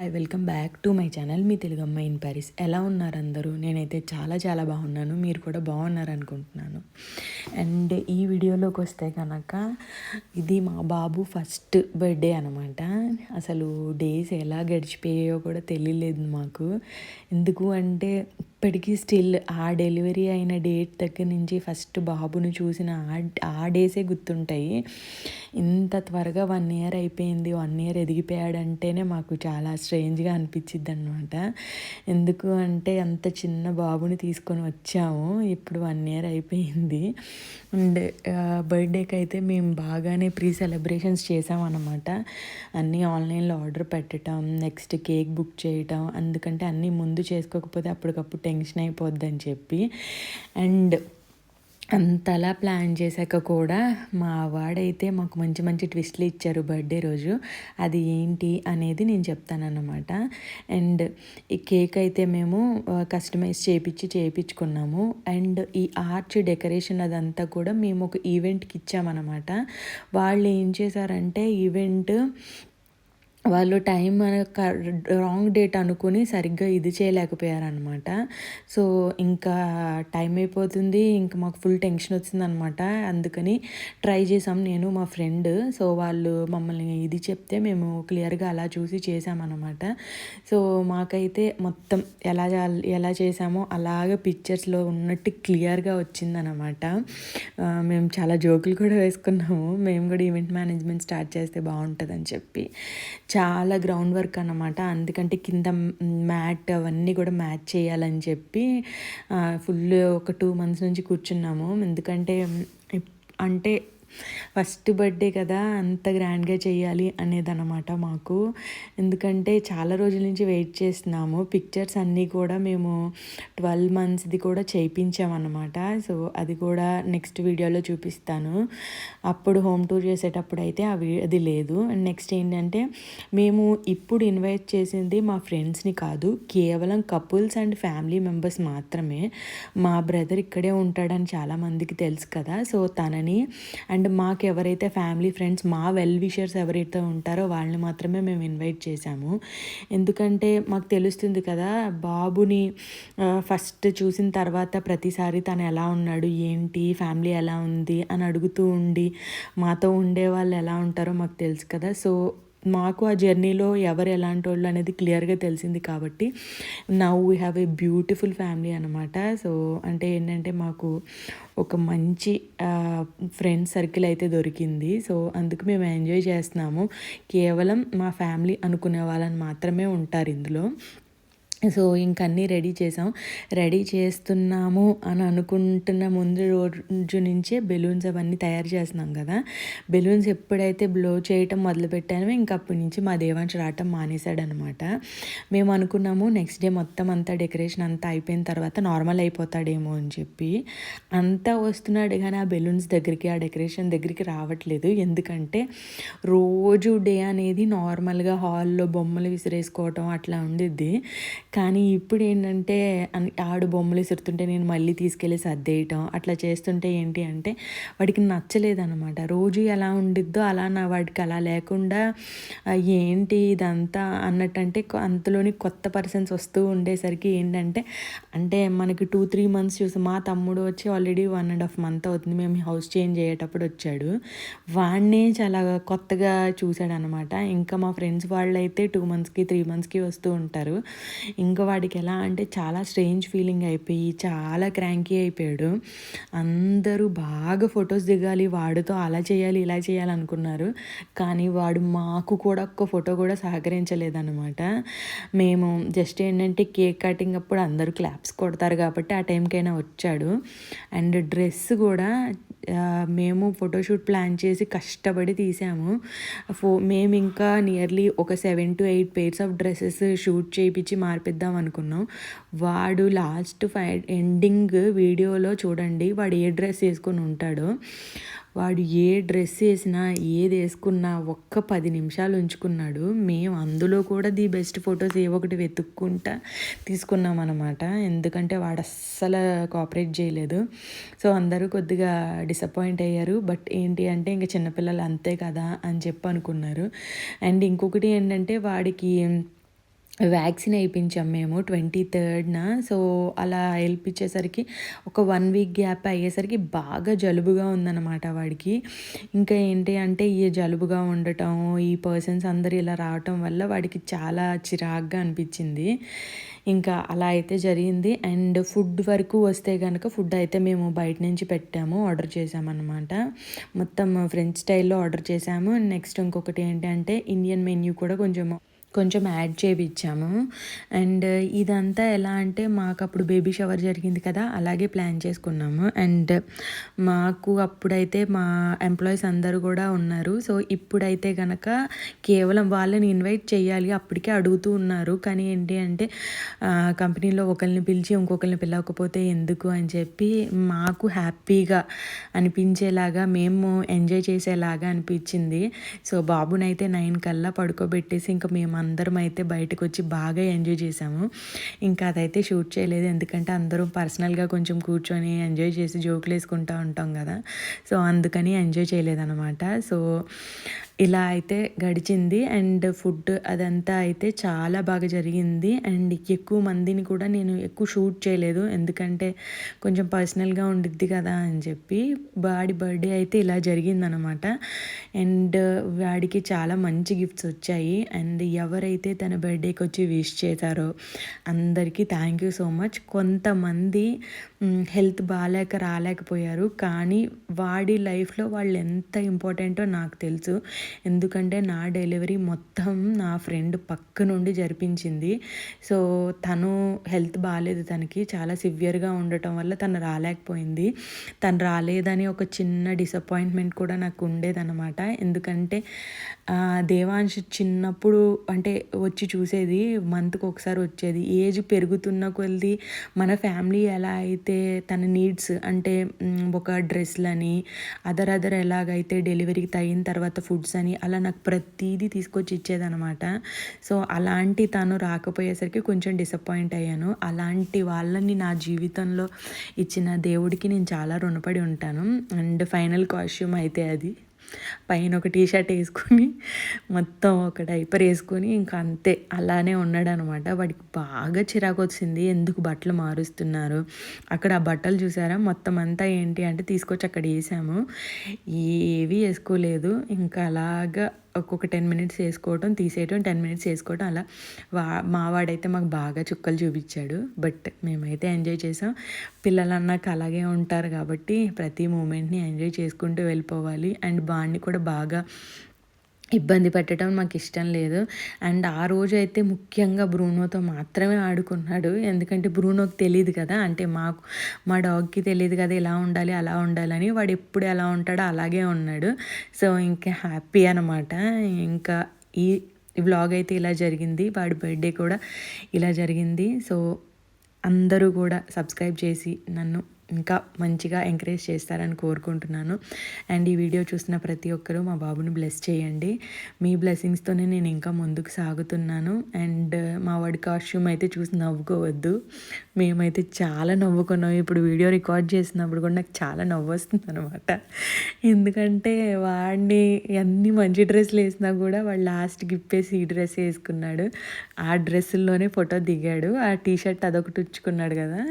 Hi welcome back to my channel మీ తెలుగు అమ్మాయి in Paris. ఎలా ఉన్నారు అందరూ? నేనైతే చాలా చాలా బాగున్నాను. మీరు కూడా బాగున్నారు అనుకుంటున్నాను. అండ్ ఈ వీడియోలోకి వస్తే కనుక ఇది మా బాబు ఫస్ట్ బర్త్డే అనమాట. అసలు డేస్ ఎలా గడిచిపోయాయో కూడా తెలియలేదు మాకు. ఎందుకు అంటే ఇప్పటికీ స్టిల్ ఆ డెలివరీ అయిన డేట్ దగ్గర నుంచి ఫస్ట్ బాబుని చూసిన ఆ డేసే గుర్తుంటాయి. ఇంత త్వరగా 1 ఇయర్ అయిపోయింది, 1 ఇయర్ ఎదిగిపోయాడంటేనే మాకు చాలా స్ట్రేంజ్గా అనిపించిద్ది అనమాట. ఎందుకు అంటే అంత చిన్న బాబుని తీసుకొని వచ్చాము, ఇప్పుడు 1 ఇయర్ అయిపోయింది. అండ్ బర్త్డేకి అయితే మేము బాగానే ప్రీ సెలబ్రేషన్స్ చేసామన్నమాట. అన్నీ ఆన్లైన్లో ఆర్డర్ పెట్టడం, నెక్స్ట్ కేక్ బుక్ చేయటం, ఎందుకంటే అన్నీ ముందు చేసుకోకపోతే అప్పటికప్పుడు టెన్షన్ అయిపోద్దని చెప్పి. అండ్ అంతలా ప్లాన్ చేశాక కూడా మా వాడైతే మాకు మంచి మంచి ట్విస్ట్లు ఇచ్చారు బర్త్డే రోజు. అది ఏంటి అనేది నేను చెప్తానన్నమాట. అండ్ ఈ కేక్ అయితే మేము కస్టమైజ్ చేయించుకున్నాము. అండ్ ఈ ఆర్చ్ డెకరేషన్ అదంతా కూడా మేము ఒక ఈవెంట్కి ఇచ్చామన్నమాట. వాళ్ళు ఏం చేశారంటే ఈవెంట్ వాళ్ళు టైం రాంగ్ డేట్ అనుకుని సరిగ్గా ఇది చేయలేకపోయారనమాట. సో ఇంకా టైం అయిపోతుంది, ఇంకా మాకు ఫుల్ టెన్షన్ వచ్చిందనమాట. అందుకని ట్రై చేసాం నేను మా ఫ్రెండ్. సో వాళ్ళు మమ్మల్ని ఇది చెప్తే మేము క్లియర్గా అలా చూసి చేసామన్నమాట. సో మాకైతే మొత్తం ఎలా చేసామో అలాగే పిక్చర్స్లో ఉన్నట్టు క్లియర్గా వచ్చిందనమాట. మేము చాలా జోకులు కూడా వేసుకున్నాము. మేము కూడా ఈవెంట్ మేనేజ్మెంట్ స్టార్ట్ చేస్తే బాగుంటుందని చెప్పి. చాలా గ్రౌండ్ వర్క్ అన్నమాట. అందుకంటే కింద మ్యాట్ అవన్నీ కూడా మ్యాచ్ చేయాలని చెప్పి ఫుల్ ఒక 2 months నుంచి కూర్చున్నాము. ఎందుకంటే అంటే ఫస్ట్ బర్త్డే కదా, అంత గ్రాండ్గా చేయాలి అనేదన్నమాట మాకు. ఎందుకంటే చాలా రోజుల నుంచి వెయిట్ చేస్తున్నాము. పిక్చర్స్ అన్నీ కూడా మేము 12 monthsది కూడా చేయించామన్నమాట. సో అది కూడా నెక్స్ట్ వీడియోలో చూపిస్తాను. అప్పుడు హోమ్ టూర్ చేసేటప్పుడు అయితే అది లేదు. అండ్ నెక్స్ట్ ఏంటంటే మేము ఇప్పుడు ఇన్వైట్ చేసింది మా ఫ్రెండ్స్ని కాదు, కేవలం కపుల్స్ అండ్ ఫ్యామిలీ మెంబర్స్ మాత్రమే. మా బ్రదర్ ఇక్కడే ఉంటాడని చాలామందికి తెలుసు కదా. సో తనని అండ్ మాకు ఎవరైతే ఫ్యామిలీ ఫ్రెండ్స్ మా వెల్ విషర్స్ ఎవరైతే ఉంటారో వాళ్ళని మాత్రమే మేము ఇన్వైట్ చేసాము. ఎందుకంటే మాకు తెలుస్తుంది కదా, బాబుని ఫస్ట్ చూసిన తర్వాత ప్రతిసారి తను ఎలా ఉన్నాడు, ఏంటి ఫ్యామిలీ ఎలా ఉంది అని అడుగుతూ ఉండి మాతో ఉండే వాళ్ళు ఎలా ఉంటారో మాకు తెలుసు కదా. సో మాకు ఆ జర్నీలో ఎవరు ఎలాంటి వాళ్ళు అనేది క్లియర్గా తెలిసింది కాబట్టి now we have a beautiful family అనమాట. సో అంటే ఏంటంటే మాకు ఒక మంచి ఫ్రెండ్స్ సర్కిల్ అయితే దొరికింది. సో అందుకు మేము ఎంజాయ్ చేస్తున్నాము. కేవలం మా ఫ్యామిలీ అనుకునే వాళ్ళని మాత్రమే ఉంటారు ఇందులో. సో ఇంకన్నీ రెడీ చేస్తున్నాము అని అనుకుంటున్న ముందు రోజు నుంచే బెలూన్స్ అవన్నీ తయారు చేస్తున్నాం కదా. బెలూన్స్ ఎప్పుడైతే బ్లో చేయటం మొదలుపెట్టానో ఇంక అప్పటి నుంచి మా దేవాంశ్ రావటం మానేశాడనమాట. మేము అనుకున్నాము నెక్స్ట్ డే మొత్తం అంతా డెకరేషన్ అంతా అయిపోయిన తర్వాత నార్మల్ అయిపోతాడేమో అని చెప్పి. అంతా వస్తున్నాడు కానీ ఆ బెలూన్స్ దగ్గరికి, ఆ డెకరేషన్ దగ్గరికి రావట్లేదు. ఎందుకంటే రోజు డే అనేది నార్మల్గా హాల్లో బొమ్మలు విసిరేసుకోవటం అట్లా ఉండిద్ది. కానీ ఇప్పుడు ఏంటంటే ఆడు బొమ్మలు విసురుతుంటే నేను మళ్ళీ తీసుకెళ్ళి సర్దేయటం అట్లా చేస్తుంటే ఏంటి అంటే వాడికి నచ్చలేదన్నమాట. రోజు ఎలా ఉండిద్దో అలా వాడికి అలా లేకుండా ఏంటి ఇదంతా అన్నట్టంటే అంతలోని కొత్త పర్సన్స్ వస్తూ ఉండేసరికి ఏంటంటే అంటే మనకి 2-3 months చూసి మా తమ్ముడు వచ్చి ఆల్రెడీ 1.5 month అవుతుంది. మేము హౌస్ చేంజ్ అయ్యేటప్పుడు వచ్చాడు. వాడినే చాలా కొత్తగా చూశాడనమాట. ఇంకా మా ఫ్రెండ్స్ వాళ్ళైతే 2 monthsకి 3 monthsకి వస్తూ ఉంటారు. ఇంకా వాడికి ఎలా అంటే చాలా స్ట్రేంజ్ ఫీలింగ్ అయిపోయి చాలా క్రాంకీ అయిపోయాడు. అందరూ బాగా ఫొటోస్ దిగాలి వాడితో, అలా చేయాలి ఇలా చేయాలి అనుకున్నారు. కానీ వాడు మాకు కూడా ఒక్క ఫోటో కూడా సహకరించలేదన్నమాట. మేము జస్ట్ ఏంటంటే కేక్ కటింగ్ అప్పుడు అందరూ క్లాప్స్ కొడతారు కాబట్టి ఆ టైంకైనా వచ్చాడు. అండ్ డ్రెస్ కూడా మేము ఫోటోషూట్ ప్లాన్ చేసి కష్టపడి తీసాము. మేము ఇంకా నియర్లీ ఒక 7 to 8 pairs of dresses shoot చేయించి మార్పిద్దాం అనుకున్నాం. వాడు లాస్ట్ ఎండింగ్ వీడియోలో చూడండి వాడు ఏ డ్రెస్ వేసుకొని ఉంటాడో. వాడు ఏ డ్రెస్ వేసినా ఏది వేసుకున్నా ఒక్క 10 నిమిషాలు ఉంచుకున్నాడు. మేము అందులో కూడా ది బెస్ట్ ఫొటోస్ ఏ ఒకటి వెతుక్కుంటా తీసుకున్నాం అనమాట. ఎందుకంటే వాడు అస్సలు కోఆపరేట్ చేయలేదు. సో అందరూ కొద్దిగా డిసప్పాయింట్ అయ్యారు. బట్ ఏంటి అంటే ఇంకా చిన్నపిల్లలు అంతే కదా అని చెప్పి అనుకున్నారు. అండ్ ఇంకొకటి ఏంటంటే వాడికి వ్యాక్సిన్ వేయించాం మేము 23rd. సో అలా వేయించేసరికి ఒక 1 వీక్ గ్యాప్ అయ్యేసరికి బాగా జలుబుగా ఉందన్నమాట వాడికి. ఇంకా ఏంటి అంటే ఈ జలుబుగా ఉండటం, ఈ పర్సన్స్ అందరూ ఇలా రావటం వల్ల వాడికి చాలా చిరాగ్గా అనిపించింది. ఇంకా అలా అయితే జరిగింది. అండ్ ఫుడ్ వరకు వస్తే కనుక ఫుడ్ అయితే మేము బయట నుంచి పెట్టాము, ఆర్డర్ చేసామన్నమాట. మొత్తం ఫ్రెంచ్ స్టైల్లో ఆర్డర్ చేసాము. నెక్స్ట్ ఇంకొకటి ఏంటంటే ఇండియన్ మెన్యూ కూడా కొంచెం యాడ్ చేయించాము. అండ్ ఇదంతా ఎలా అంటే మాకు అప్పుడు బేబీ షవర్ జరిగింది కదా, అలాగే ప్లాన్ చేసుకున్నాము. అండ్ మాకు అప్పుడైతే మా ఎంప్లాయీస్ అందరూ కూడా ఉన్నారు. సో ఇప్పుడైతే కనుక కేవలం వాళ్ళని ఇన్వైట్ చేయాలి అప్పటికే అడుగుతూ ఉన్నారు. కానీ ఏంటి అంటే కంపెనీలో ఒకరిని పిలిచి ఇంకొకరిని పిలవకపోతే ఎందుకు అని చెప్పి మాకు హ్యాపీగా అనిపించేలాగా, మేము ఎంజాయ్ చేసేలాగా అనిపించింది. సో బాబునైతే 9 కల్లా పడుకోబెట్టేసి ఇంకా మేము అందరం అయితే బయటకు వచ్చి బాగా ఎంజాయ్ చేసాము. ఇంకా అదైతే షూట్ చేయలేదు, ఎందుకంటే అందరం పర్సనల్గా కొంచెం కూర్చొని ఎంజాయ్ చేసి జోకులు వేసుకుంటూ ఉంటాం కదా, సో అందుకని ఎంజాయ్ చేయలేదన్నమాట. సో ఇలా అయితే గడిచింది. అండ్ ఫుడ్ అదంతా అయితే చాలా బాగా జరిగింది. అండ్ ఎక్కువ మందిని కూడా నేను ఎక్కువ షూట్ చేయలేదు, ఎందుకంటే కొంచెం పర్సనల్గా ఉండిద్ది కదా అని చెప్పి. వాడి బర్త్డే అయితే ఇలా జరిగిందనమాట. అండ్ వాడికి చాలా మంచి గిఫ్ట్స్ వచ్చాయి. అండ్ ఎవరైతే తన బర్త్డేకి వచ్చి విష్ చేశారో అందరికీ థ్యాంక్ యూ సో మచ్. కొంతమంది హెల్త్ బాగాలేక రాలేకపోయారు, కానీ వాడి లైఫ్లో వాళ్ళు ఎంత ఇంపార్టెంటో నాకు తెలుసు. ఎందుకంటే నా డెలివరీ మొత్తం నా ఫ్రెండ్ పక్క నుండి జరిపించింది. సో తను హెల్త్ బాగాలేదు, తనకి చాలా సివియర్గా ఉండటం వల్ల తను రాలేకపోయింది. తను రాలేదని ఒక చిన్న డిసప్పాయింట్మెంట్ కూడా నాకు ఉండేదన్నమాట. ఎందుకంటే దేవాంశ్ చిన్నప్పుడు అంటే వచ్చి చూసేది, మంత్కి ఒకసారి వచ్చేది. ఏజ్ పెరుగుతున్న కొద్దీ మన ఫ్యామిలీ ఎలా అయితే తన నీడ్స్ అంటే ఒక డ్రెస్లని అదర్ ఎలాగైతే డెలివరీకి అయిన తర్వాత ఫుడ్స్ అని అలా నాకు ప్రతిదీ తీసుకొచ్చి ఇచ్చేదనమాట. సో అలాంటి తను రాకపోయేసరికి కొంచెం డిసప్పాయింట్ అయ్యాను. అలాంటి వాళ్ళని నా జీవితంలో ఇచ్చిన దేవుడికి నేను చాలా రుణపడి ఉంటాను. అండ్ ఫైనల్ కాస్ట్యూమ్ అయితే అది పైన ఒక టీ షర్ట్ వేసుకొని మొత్తం ఒక డైపర్ వేసుకొని ఇంకా అంతే అలానే ఉన్నాడు అనమాట. వాడికి బాగా చిరాకు వచ్చింది, ఎందుకు బట్టలు మారుస్తున్నారు. అక్కడ ఆ బట్టలు చూసారా, మొత్తం అంతా ఏంటి అంటే తీసుకొచ్చి అక్కడ వేసాము, ఏవి వేసుకోలేదు. ఇంకా అలాగా ఒక్కొక్క 10 minutes వేసుకోవటం, తీసేయటం, 10 minutes వేసుకోవటం, అలా మావాడైతే మాకు బాగా చుక్కలు చూపించాడు. బట్ మేమైతే ఎంజాయ్ చేసాం. పిల్లలు అన్నాక అలాగే ఉంటారు కాబట్టి ప్రతి మూమెంట్ని ఎంజాయ్ చేసుకుంటూ వెళ్ళిపోవాలి. అండ్ వాడిని కూడా బాగా ఇబ్బంది పెట్టడం మాకు ఇష్టం లేదు. అండ్ ఆ రోజు అయితే ముఖ్యంగా బ్రూనోతో మాత్రమే ఆడుకున్నాడు, ఎందుకంటే బ్రూనోకి తెలియదు కదా, అంటే మా డాగ్కి తెలియదు కదా ఇలా ఉండాలి అలా ఉండాలని. వాడు ఎప్పుడు ఎలా ఉంటాడో అలాగే ఉన్నాడు. సో ఇంకా హ్యాపీ అనమాట. ఇంకా ఈ వ్లాగ్ అయితే ఇలా జరిగింది, వాడి బర్త్డే కూడా ఇలా జరిగింది. సో అందరూ కూడా సబ్స్క్రైబ్ చేసి నన్ను ఇంకా మంచిగా ఎంకరేజ్ చేస్తారని కోరుకుంటున్నాను. అండ్ ఈ వీడియో చూసిన ప్రతి ఒక్కరూ మా బాబుని బ్లెస్ చేయండి. మీ బ్లెస్సింగ్స్తోనే నేను ఇంకా ముందుకు సాగుతున్నాను. అండ్ మా వాడి కాస్ట్యూమ్ అయితే చూసి నవ్వుకోవద్దు, మేమైతే చాలా నవ్వుకున్నాం. ఇప్పుడు వీడియో రికార్డ్ చేసినప్పుడు కూడా నాకు చాలా నవ్వు వస్తుంది అనమాట. ఎందుకంటే వాడిని అన్ని మంచి డ్రెస్సులు వేసినా కూడా వాడు లాస్ట్కి ఇప్పేసి ఈ డ్రెస్ వేసుకున్నాడు. ఆ డ్రెస్సుల్లోనే ఫోటో దిగాడు. ఆ టీషర్ట్ అదొకటి ఉచ్చుకున్నాడు కదా,